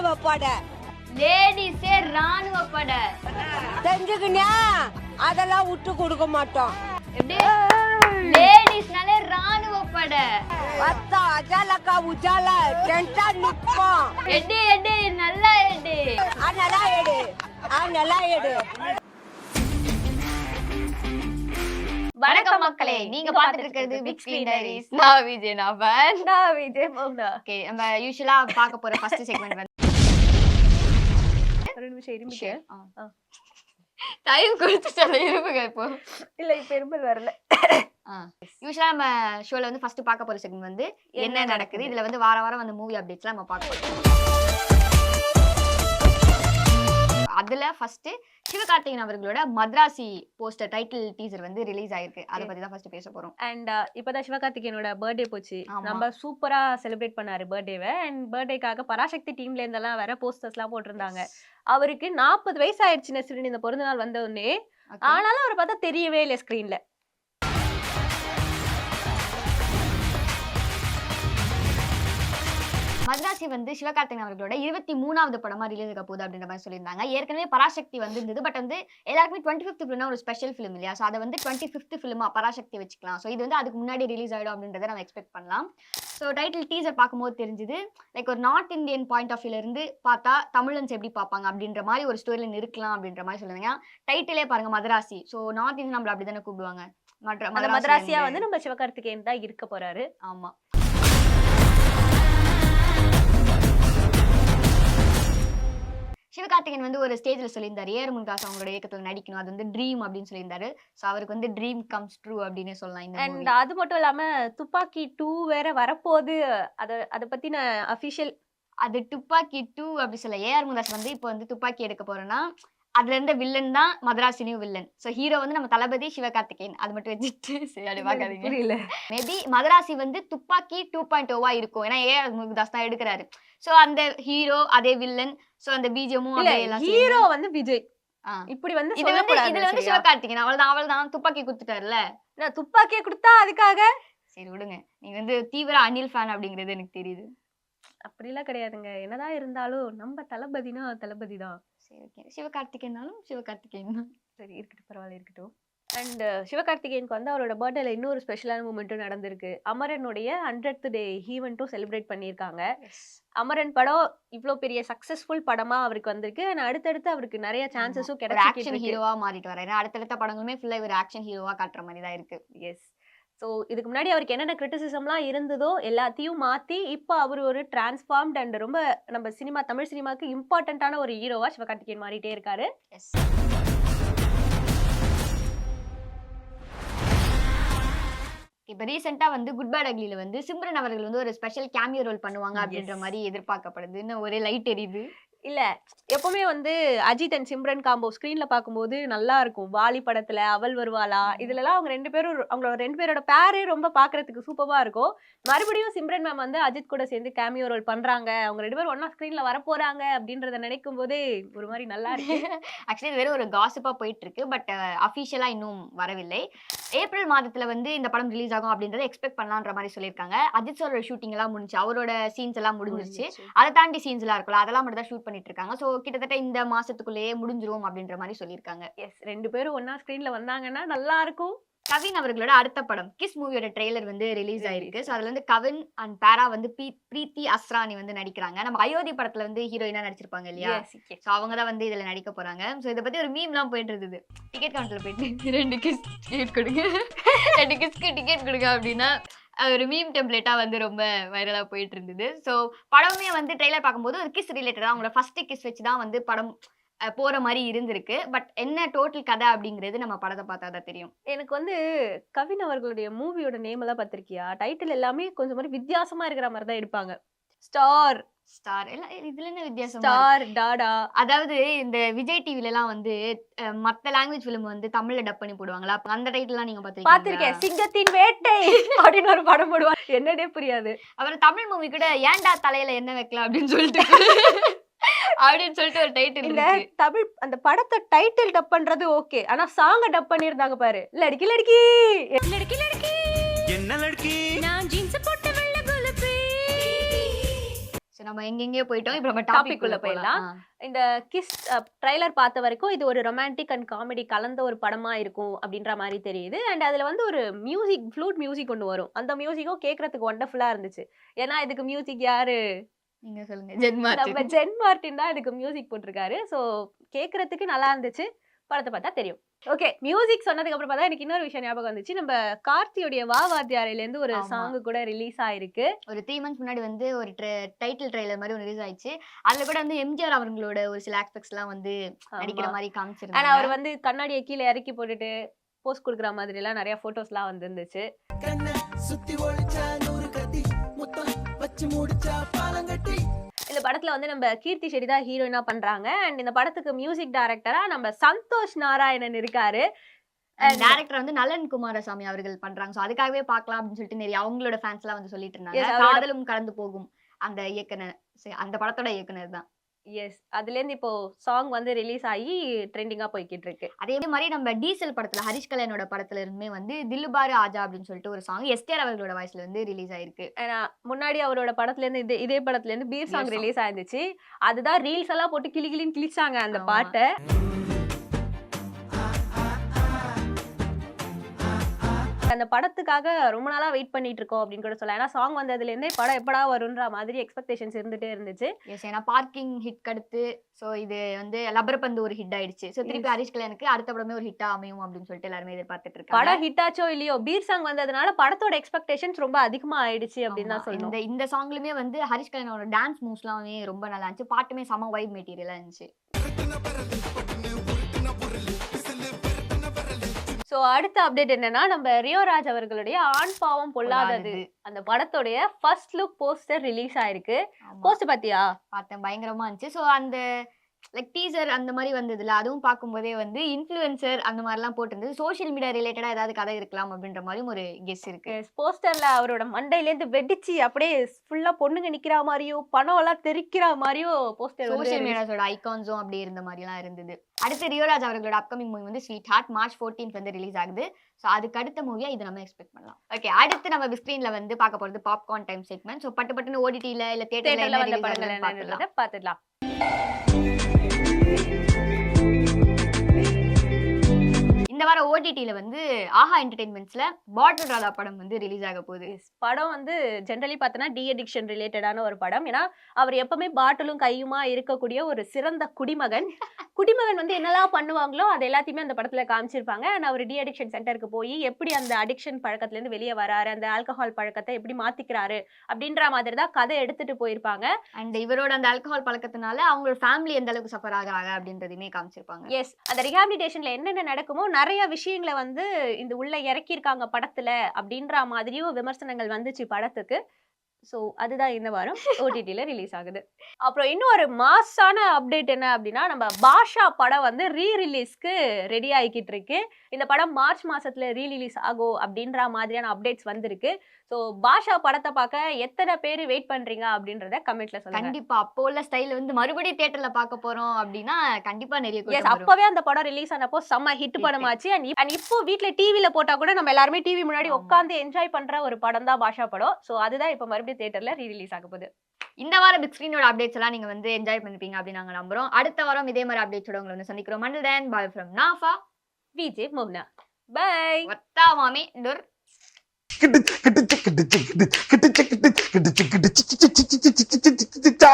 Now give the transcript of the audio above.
ராணுவ படை. லேடிஸே ராணுவ படை தெரிஞ்சுக்கினியா? அதெல்லாம் விட்டு கொடுக்க மாட்டோம். லேடிஸ்னாலே ராணுவ படை. பத்தா அஜாலக்கா உஜால டென்டா நிப்போம். எடு எடு நல்லா எடு. நல்லா எடு. நல்லா எடு. வணக்கம் மக்களே, நீங்க பாத்துட்டு இருக்கிறது பிக் ஸ்கிரீன் டைரிஸ். நான் விஜய் நாபன். நான் விஜய் மோகனா. ஓகே, நம்ம யூசுவலா பார்க்க போற ஃபர்ஸ்ட் செக்மெண்ட் வந்து ஒரு நிமிஷம் இருமிக்க. டைம் கொடுத்துட்டல இருமுங்க இப்போ. இல்ல இப்ப இருமல் வரல. யூசுவலா நம்ம ஷோல வந்து ஃபர்ஸ்ட் பார்க்க போற செக்மெண்ட் வந்து என்ன நடக்குது. இதுல வந்து வார வாரம் வந்து மூவி அப்டேட்ஸ்லாம் நம்ம பார்க்க போறோம். அதுல ஃபர்ஸ்ட் சிவகார்த்திகேயன் அவர்களோட மத்ராசி போஸ்டர் டைட்டில் டீசர் வந்து ரிலீஸ் ஆயிருக்கு. அத பத்தி தான் ஃபர்ஸ்ட் பேச போறோம். அண்ட் இப்பதான் சிவகார்த்திகேயனோட பர்த்டே போச்சு. நம்ம சூப்பரா செலிப்ரேட் பண்ணாரு பர்த்டேவை. அண்ட் பர்த்டேக்காக பராசக்தி டீம்ல இருந்தெல்லாம் வேற போஸ்டர்ஸ் எல்லாம் போட்டிருந்தாங்க. அவருக்கு 40 வயசு ஆயிடுச்சு நெஸ்ரின் இந்த பிறந்த நாள் வந்த உடனே. ஆனாலும் அவரை பார்த்தா தெரியவே இல்லை ஸ்கிரீன்ல. மத்ராசி வந்து சிவகார்த்திகேயன் அவர்களோட 23வது படமா ரிலீஸ் ஆக போகுது அப்படின்ற மாதிரி சொல்லியிருந்தாங்க. ஏற்கனவே பராசக்தி வந்து இருந்தது. பட் வந்து எல்லாருக்குமே 25th ஃபிலிம்னா ஒரு ஸ்பெஷல் ஃபிலிம் இல்லையா? ஸோ அதை வந்து 25th ஃபிலிமா பராசக்தி வச்சுக்கலாம். ஸோ இது வந்து அதுக்கு முன்னாடி ரிலீஸ் ஆகிடும் அப்படின்றத நம்ம எக்ஸ்பெக்ட் பண்ணலாம். ஸோ டைட்டில் டீசர் பார்க்கும்போது தெரிஞ்சுது லைக் ஒரு நார்த் இந்தியன் பாயிண்ட் ஆஃப் வியூல இருந்து பார்த்தா தமிழன்ஸ் எப்படி பார்ப்பாங்க அப்படின்ற மாதிரி ஒரு ஸ்டோரியில் இருக்கலாம் அப்படின்ற மாதிரி சொல்லுவாங்க. டைட்டிலே பாருங்க மத்ராசி. ஸோ நார்த் இந்தியன் நம்மள அப்படிதானே கூப்பிடுவாங்க. மத்ராசியா வந்து நம்ம சிவகார்த்திகேயன் தான் இருக்க போறாரு. ஆமா. சிவகார்த்திகேயன் வந்து ஒரு ஸ்டேஜ்ல சொல்லியிருந்தாரு ஏஆர் முருகதாஸ் அவங்களோட இயக்கத்துல நடிக்கணும், அது வந்து ட்ரீம் அப்படின்னு சொல்லியிருந்தாரு. ஸோ அவருக்கு வந்து ட்ரீம் கம்ஸ் ட்ரூ அப்படின்னு சொல்லலாம். அண்ட் அது மட்டும் இல்லாம துப்பாக்கி 2 வேற வரப்போகுது. அத பத்தின அபிஷியல் அது துப்பாக்கி 2 அப்படி சொல்ல. ஏஆர் முருகதாஸ் வந்து இப்போ வந்து துப்பாக்கி எடுக்க போறோம்னா அதுல இருந்த வில்லன் தான் மத்ராசினியும் வில்லன். ஸோ ஹீரோ வந்து நம்ம தளபதி சிவகார்த்திகேயன். அது மட்டும் வச்சுட்டு சரி பார்க்காதீங்க. மேபி மத்ராசி வந்து துப்பாக்கி 2.0 இருக்கும். ஏன்னா ஏஆர் முருகதாஸ் தான் எடுக்கிறாரு. சோ அந்த ஹீரோ அதே வில்லன். சோ அந்த பிஜிஎமும் அதே எல்லாம். ஹீரோ வந்து விஜய். இப்படி வந்து இதுல வந்து சிவகார்த்திகேயன் அவள்தான் துப்பாக்கி கொடுத்துட்டாருல. நான் துப்பாக்கியை கொடுத்தா அதுக்காக சரி விடுங்க. நீங்க வந்து தீவிர அனில் ஃபேன் அப்படிங்கிறது எனக்கு தெரியுது. அப்படிலாம் கிடையாதுங்க. என்னதான் இருந்தாலும் நம்ம தளபதினா தளபதி தான். சரி ஓகே. சிவகார்த்திகேயனாலும் சிவகார்த்திகேயன் தான். சரி இருக்கட்டும், பரவாயில்ல இருக்கட்டும். அண்ட் சிவகார்த்திகேயனுக்கு வந்து அவரோட பர்த்டேல இன்னொரு ஸ்பெஷலான மூமெண்ட்டும் நடந்திருக்கு. அமரனுடைய 100th டே ஈவெண்ட்டும் செலிப்ரேட் பண்ணியிருக்காங்க. அமரன் படம் இவ்வளோ பெரிய சக்சஸ்ஃபுல் படமா அவருக்கு வந்திருக்கு. அடுத்தடுத்து அவருக்கு நிறைய சான்சஸும் ஆக்ஷன் ஹீரோவா மாறிட்டு வராரு. அடுத்தடுத்த படங்களுமே ஃபுல்லா ஒரு ஆக்ஷன் ஹீரோவா காட்டுற மாதிரி தான் இருக்கு. எஸ். ஸோ இதுக்கு முன்னாடி அவருக்கு என்னென்ன கிரிட்டிசிசம்லாம் இருந்ததோ எல்லாத்தையும் மாற்றி இப்போ அவர் ஒரு டிரான்ஸ்ஃபார்ம்ட் அண்ட் ரொம்ப நம்ம தமிழ் சினிமாவுக்கு இம்பார்ட்டண்ட்டான ஒரு ஹீரோவா சிவகார்த்திகேயன் மாறிட்டே இருக்காரு. இப்ப ரீசெண்டா வந்து குட் பேட் அக்லில வந்து சிம்ரன் அவர்கள் வந்து ஒரு ஸ்பெஷல் கேமியோ ரோல் பண்ணுவாங்க அப்படின்ற மாதிரி எதிர்பார்க்கப்படுது. இன்னும் ஒரே லைட் எரியுது. இல்ல எப்பவுமே வந்து அஜித் அண்ட் சிம்ரன் காம்போ ஸ்கிரீன்ல பார்க்கும்போது நல்லா இருக்கும். வாலி படத்துல அவள் வருவாளா இதுலலாம் அவங்க 2 பேரும் அவங்களோட 2 பேரோட பேரே ரொம்ப பாக்குறதுக்கு சூப்பரா இருக்கும். மறுபடியும் சிம்ரன் மேம் வந்து அஜித் கூட சேர்ந்து கேமியோ ரோல் பண்றாங்க. அவங்க 2 பேரும் ஒன்னா ஸ்கிரீன்ல வர போறாங்க அப்படின்றத நினைக்கும் போதே ஒரு மாதிரி நல்லா இருக்கு. ஆக்சுவலி இது வெறும் ஒரு காசிப்பா போயிட்டு இருக்கு. பட் அபிஷியலா இன்னும் வரவில்லை. ஏப்ரல் மாதத்துல வந்து இந்த படம் ரிலீஸ் ஆகும் அப்படின்றத எக்ஸ்பெக்ட் பண்ணலான்ற மாதிரி சொல்லியிருக்காங்க. அஜித் சாரோட ஷூட்டிங் எல்லாம் முடிஞ்சு அவரோட சீன்ஸ் எல்லாம் முடிஞ்சிருச்சு. அதை தாண்டி சீன்ஸ் எல்லாம் இருக்குல்ல அதெல்லாம் மட்டும் தான் ஷூட் பண்ணிட்டு இருக்காங்க. சோ கிட்டத்தட்ட இந்த மாசத்துக்குள்ளேயே முடிஞ்சிரும் அப்படின்ற மாதிரி சொல்லியிருக்காங்க. எஸ், 2 பேரும் ஒன்னா ஸ்கிரீன்ல வந்தாங்கன்னா நல்லா இருக்கும். கவின் அவர்களோட அடுத்த படம் கிஸ் மூவியோட ட்ரெய்லர் வந்து ரிலீஸ் ஆயிருக்கு. ஸோ அதுல வந்து கவின் அண்ட் பேரா வந்து பிரீத்தி அஸ்ரானி வந்து நடிக்கிறாங்க. நம்ம அயோத்தி படத்துல வந்து ஹீரோயினா நடிச்சிருப்பாங்க இல்லையா? ஸோ அவங்க தான் வந்து இதுல நடிக்க போறாங்க. ஸோ இதை பத்தி ஒரு மீம்லாம் போயிட்டு இருந்தது. டிக்கெட் கவுண்டர்ல போயிட்டு 2 கிஸ் டிக்கெட் கொடுங்க 2 கிஸ்க்கு டிக்கெட் கொடுங்க அப்படின்னா ஒரு மீம் டெம்ப்ளேட்டா வந்து ரொம்ப வைரலா போயிட்டு இருந்தது. ஸோ படமே வந்து ட்ரெய்லர் பார்க்கும்போது ஒரு கிஸ் ரிலேட்டடா அவங்களோட ஃபர்ஸ்ட் கிஸ் வச்சு தான் வந்து படம் போற மாதிரி இருந்திருக்கு. பட் என்ன டோட்டல் கதை அப்படிங்கிறது நம்ம படத்தை பார்த்தா தான் தெரியும். எனக்கு வந்து கவின் அவர்களுடைய மூவியோட நேம் எல்லாம் பார்த்திருக்கியா? டைட்டில் எல்லாமே கொஞ்சம் மாதிரி வித்தியாசமா இருக்கிற மாதிரி தான் எடுப்பாங்க. ஸ்டார் எல்லாம் இதுல என்ன வித்தியாசம்? ஸ்டார் டாடா. அதாவது இந்த விஜய் டிவில எல்லாம் வந்து மத்த லாங்குவேஜ் ஃபிலிம் வந்து தமிழ்ல டப் பண்ணி போடுவாங்களா? அந்த டைட்டில் எல்லாம் நீங்க பாத்திருக்கேன். சிங்கத்தின் வேட்டை அப்படின்னு ஒரு படம் போடுவாங்க. என்னடே புரியாது. அப்புறம் தமிழ் மூவி கூட ஏன்டா தலையில என்ன வைக்கலாம் அப்படின்னு சொல்லிட்டு அப்படின்னு சொல்லிட்டு ஒரு டைட்டில் இல்ல. தமிழ் அந்த படத்தை டைட்டில் டப் பண்றது ஓகே. ஆனா சாங்க டப் பண்ணிருந்தாங்க பாரு. லடுக்கி லடுக்கி லடுக்கி லடுக்கி என்ன லடுக்கி நான் ஜீன்ஸ் போட்ட வெள்ளை குலப்பி. நம்ம எங்கெங்கயோ போயிட்டோம். இப்ப நம்ம Topic டாபிக் உள்ள உள்ள போயிடலாம். இந்த கிஸ் ட்ரைலர் பார்த்த வரைக்கும் இது ஒரு ரொமான்டிக் அண்ட் காமெடி கலந்த ஒரு படமா இருக்கும் அப்படின்ற மாதிரி தெரியுது. அண்ட் அதுல வந்து ஒரு மியூசிக் ஃப்ளூட் மியூசிக் ஒன்று வரும். அந்த மியூசிக்கும் கேட்கறதுக்கு ஒண்டர்ஃபுல்லா இருந்துச்சு. ஏன்னா இதுக்கு மியூசிக் யாரு, நீங்க சொல்லுங்க. ஜென் நம்ம மார்டின். ஜென் மார்டின் தான் இதுக்கு மியூசிக் போட்டிருக்காரு. ஸோ கேட்கறதுக்கு நல்லா இருந்துச்சு. படத்தை பார்த்தா தெரியும். ஓகே, மியூசிக் சொன்னதுக்கு அப்புறம் பார்த்தா எனக்கு இன்னொரு விஷயம் ஞாபகம் வந்துச்சு. நம்ம கார்த்தியோடைய வா வாத்தியாரையில இருந்து ஒரு ஆமா. சாங் கூட ரிலீஸ் ஆயிருக்கு. ஒரு 3 months முன்னாடி வந்து ஒரு டைட்டில் ட்ரெய்லர் மாதிரி ஒன்று ரிலீஸ் ஆயிடுச்சு. அதுல கூட வந்து எம்ஜிஆர் அவங்களோட ஒரு சில ஆஸ்பெக்ட்ஸ் எல்லாம் வந்து நடிக்கிற ஆமா. மாதிரி ஆனா காமிச்சிருந்தாங்க. அவர் வந்து கண்ணாடியை கீழே இறக்கி போட்டுட்டு போஸ்ட் கொடுக்குற மாதிரி எல்லாம் நிறைய போட்டோஸ் எல்லாம் வந்துருந்துச்சு. இந்த படத்துல வந்து நம்ம கீர்த்தி ஷெட்டி தான் ஹீரோயினா பண்றாங்க. அண்ட் இந்த படத்துக்கு மியூசிக் டைரக்டரா நம்ம சந்தோஷ் நாராயணன் இருக்காரு. டைரக்டர் வந்து நலன் குமாரசாமி அவர்கள் பண்றாங்க. சோ அதுக்காகவே பார்க்கலாம் அப்படின்னு சொல்லிட்டு நிறைய அவங்களோட ஃபேன்ஸ் எல்லாம் வந்து சொல்லிட்டு இருந்தாங்க. Yes, அவரோட- காதலும் கடந்து போகும் அந்த இயக்குனர், அந்த படத்தோட இயக்குனர் தான். எஸ், அதுல இருந்து இப்போ சாங் வந்து ரிலீஸ் ஆகி ட்ரெண்டிங்கா போய்கிட்டு இருக்கு. அதே மாதிரி நம்ம டீசல் படத்துல ஹரிஷ் கல்யாணோட படத்துல இருந்துமே வந்து தில்லுபாரு ஆஜா அப்படின்னு சொல்லிட்டு ஒரு சாங் எஸ்டிஆர் அவர்களோட வாய்ஸ்ல வந்து ரிலீஸ் ஆயிருக்கு. ஏன்னா முன்னாடி அவரோட படத்துல இருந்து இதே படத்துல இருந்து beer song Beer song. Release ஆயிருந்துச்சு. அதுதான் ரீல்ஸ் எல்லாம் போட்டு கிளின்னு கிழிச்சாங்க அந்த ஆமா. பாட்டை. அந்த படத்துக்காக ரொம்ப நாளா வெயிட் பண்ணிட்டு இருக்கோம் அப்படின்னு கூட சொல்லலாம். ஏன்னா சாங் வந்ததுல இருந்தே படம் எப்படா வரும்ன்ற மாதிரி எக்ஸ்பெக்டேஷன்ஸ் இருந்துட்டே இருந்துச்சு. எஸ், ஏன்னா பார்க்கிங் ஹிட் அடுத்து சோ இது வந்து லப்பர் பந்து ஒரு ஹிட் ஆயிடுச்சு. சோ திருப்பி ஹரிஷ் கல்யாணுக்கு அடுத்த படமே ஒரு ஹிட்டா அமையும் அப்படின்னு சொல்லிட்டு எல்லாருமே எதிர்பார்த்துட்டு இருக்காங்க. படம் ஹிட் ஆச்சோ இல்லையோ பீர் சாங் வந்ததுனால படத்தோட எக்ஸ்பெக்டேஷன்ஸ் ரொம்ப அதிகமா ஆயிடுச்சு அப்படின்னு தான் ஆமா, சொல்லணும். இந்த சாங்லயுமே வந்து ஹரிஷ் கல்யாணோட டான்ஸ் மூவ்ஸ் எல்லாமே ரொம்ப நல்லா இருந்துச்சு. பாட்டுமே செம வைப் மெட்டீரியலா இருந்துச்சு. சோ அடுத்த அப்டேட் என்னன்னா நம்ம ரியோராஜ் அவர்களுடைய ஆண் பாவம் பொல்லாதது அந்த படத்தோடைய ஃபர்ஸ்ட் லுக் போஸ்டர் ரிலீஸ் ஆயிருக்கு. ஆமா, போஸ்டர் பாத்தியா? பார்த்தேன், பயங்கரமா இருந்துச்சு. சோ அந்த லைக் டீசர் அந்த மாதிரி வந்ததுல அதுவும் பார்க்கும்போதே வந்து இன்ஃப்ளூயன்சர் அந்த மாதிரி எல்லாம் போட்டிருந்தது. சோஷியல் மீடியா ரிலேட்டடா ஏதாவது கதை இருக்கலாம் அப்படின்ற மாதிரியும் ஒரு கெஸ் இருக்கு. போஸ்டர்ல அவரோட மண்டையில இருந்து வெடிச்சு அப்படியே ஃபுல்லா பொண்ணுங்க நிக்கிற மாதிரியும் பணம் எல்லாம் தெரிக்கிற மாதிரியும் போஸ்டர் சோஷியல் மீடியாஸோட ஐகான்ஸும் அப்படி இருந்த மாதிரி எல்லாம் இருந்தது. அடுத்து ரியோராஜ் அவர்களோட அப்கமிங் மூவி வந்து ஸ்வீட் ஹார்ட் மார்ச் 14th வந்து ரிலீஸ் ஆகுது. ஸோ அதுக்கு அடுத்த மூவியா இது நம்ம எக்ஸ்பெக்ட் பண்ணலாம். ஓகே, அடுத்து நம்ம ஸ்கிரீன்ல வந்து பார்க்க போறது பாப்கார்ன் டைம் செக்மெண்ட். ஸோ பட்டு பட்டுன்னு ஓடிடில இல்ல தியேட்டர்ல தியேட்டர்ல வந்த வந்த படங்கள் படங்கள் என்னன்றத பாத்துடலாம். இந்த வாரம் ஓடிடில வந்து ஆஹா என்டர்டெயின்மெண்ட்ஸ்ல பாட்டில் ராதா படம் வந்து ரிலீஸ் ஆக போகுது. படம் வந்து ஜென்ரலி பார்த்தோன்னா டி அடிக்ஷன் ரிலேட்டடான ஒரு படம். ஏன்னா அவர் எப்பவுமே பாட்டிலும் கையுமா இருக்கக்கூடிய ஒரு சிறந்த குடிமகன். குடிமகன் வந்து என்னெல்லாம் பண்ணுவாங்களோ அது எல்லாத்தையுமே அந்த படத்துல காமிச்சிருப்பாங்க. அண்ட் அவர் டி அடிக்ஷன் சென்டருக்கு போய் எப்படி அந்த அடிக்ஷன் பழக்கத்துல இருந்து வெளியே வராரு, அந்த ஆல்கஹால் பழக்கத்தை எப்படி மாத்திக்கிறாரு அப்படின்ற மாதிரி தான் கதை எடுத்துட்டு போயிருப்பாங்க. அண்ட் இவரோட அந்த ஆல்கஹால் பழக்கத்தினால அவங்களோட ஃபேமிலி எந்த அளவுக்கு சஃபர் ஆகுறாங்க அப்படின்றதையுமே காமிச்சிருப்பாங்க. எஸ், அந்த ரிஹாபிலிட்டேஷன்ல என்னென்ன நடக்குமோ நிறைய விஷயங்களை வந்து இந்த உள்ள இறக்கியிருக்காங்க படத்துல அப்படின்ற மாதிரியும் விமர்சனங்கள் வந்துச்சு படத்துக்கு. ஸோ அதுதான் இந்த வாரம் ஓடிடியில் ரிலீஸ் ஆகுது. அப்புறம் இன்னும் ஒரு மாசான அப்டேட் என்ன அப்படின்னா நம்ம பாஷா படம் வந்து ரீரிலீஸ்க்கு ரெடி ஆகிக்கிட்டு இருக்கு. இந்த படம் மார்ச் மாசத்துல ரீரிலீஸ் ஆகும் அப்படின்ற மாதிரியான அப்டேட்ஸ் வந்திருக்கு. ஸோ பாஷா படத்தை பார்க்க எத்தனை பேர் வெயிட் பண்றீங்க அப்படின்றத கமெண்ட்ல சொல்லுங்க. கண்டிப்பா அப்போ உள்ள ஸ்டைல் வந்து மறுபடியும் தியேட்டர்ல பார்க்க போறோம் அப்படின்னா கண்டிப்பா நிறைய எஸ், கூட்டம் வரும். அப்பவே அந்த படம் ரிலீஸ் ஆனப்போ செம்ம ஹிட் படமாச்சு. அண்ட் இப்போ வீட்ல டிவில போட்டா கூட நம்ம எல்லாருமே டிவி முன்னாடி ஆமா. உட்கார்ந்து என்ஜாய் பண்ற ஒரு படம் தான் பாஷா படம். ஸோ அதுதான் இப்போ மறுபடியும் தியேட்டர்ல ரீரிலீஸ் ஆக போகுது. இந்த வாரம் பிக் ஸ்கிரீனோட அப்டேட்ஸ் எல்லாம் நீங்க வந்து என்ஜாய் பண்ணிருப்பீங்க அப்படின்னு நாங்க நம்புறோம். அடுத்த வாரம் இதே மாதிரி அப்டேட்ஸோட உங்களை வந்து சந்திக்கிறோம். Until then, bye from Nafa, Vijay மோகனா. பை. வத்தா மாமி டுர். கிட்டு கிட்டு கிட்டு கிட்டு கிட்டு கிட்டு கிட்டு கிட்டு கிட்டு கிட்டு கிட்டு கிட்டு கிட்டு கிட்டு